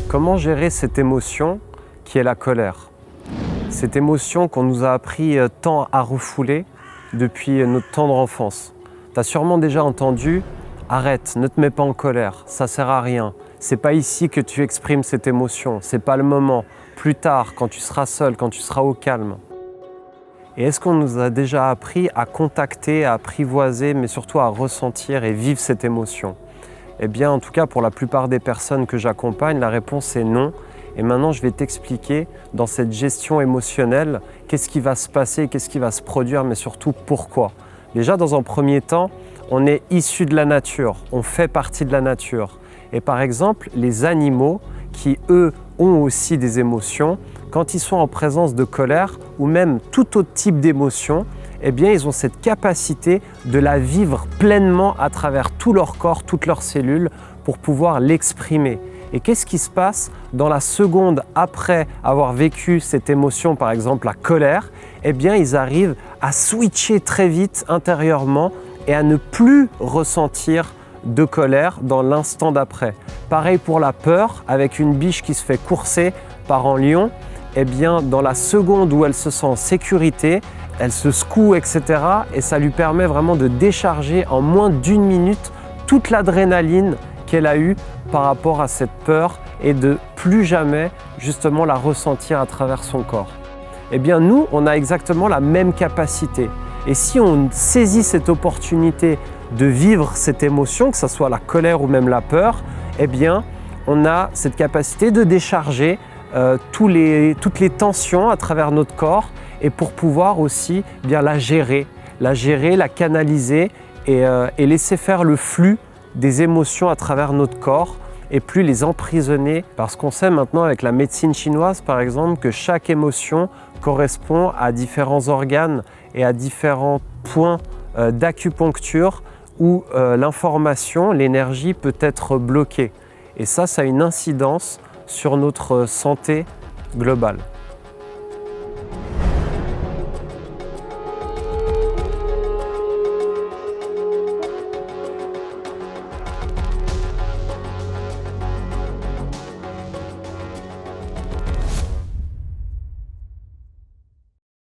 Comment gérer cette émotion qui est la colère? Cette émotion qu'on nous a appris tant à refouler depuis notre tendre enfance. Tu as sûrement déjà entendu « Arrête, ne te mets pas en colère, ça sert à rien. C'est pas ici que tu exprimes cette émotion, c'est pas le moment. Plus tard, quand tu seras seul, quand tu seras au calme. » Et est-ce qu'on nous a déjà appris à contacter, à apprivoiser, mais surtout à ressentir et vivre cette émotion? Eh bien, en tout cas, pour la plupart des personnes que j'accompagne, la réponse est non. Et maintenant, je vais t'expliquer dans cette gestion émotionnelle, qu'est-ce qui va se passer, qu'est-ce qui va se produire, mais surtout pourquoi. Déjà, dans un premier temps, on est issu de la nature, on fait partie de la nature. Et par exemple, les animaux qui, eux, ont aussi des émotions, quand ils sont en présence de colère ou même tout autre type d'émotion, eh bien, ils ont cette capacité de la vivre pleinement à travers tout leur corps, toutes leurs cellules, pour pouvoir l'exprimer. Et qu'est-ce qui se passe dans la seconde après avoir vécu cette émotion, par exemple la colère? Eh bien, ils arrivent à switcher très vite intérieurement et à ne plus ressentir de colère dans l'instant d'après. Pareil pour la peur, avec une biche qui se fait courser par un lion, eh bien, dans la seconde où elle se sent en sécurité, elle se secoue, etc. Et ça lui permet vraiment de décharger en moins d'1 minute toute l'adrénaline qu'elle a eue par rapport à cette peur et de plus jamais justement la ressentir à travers son corps. Eh bien, nous, on a exactement la même capacité. Et si on saisit cette opportunité de vivre cette émotion, que ce soit la colère ou même la peur, eh bien, on a cette capacité de décharger toutes les tensions à travers notre corps et pour pouvoir aussi bien la gérer, la canaliser et laisser faire le flux des émotions à travers notre corps et plus les emprisonner. Parce qu'on sait maintenant avec la médecine chinoise par exemple que chaque émotion correspond à différents organes et à différents points d'acupuncture où l'information, l'énergie peut être bloquée. Et ça a une incidence sur notre santé globale.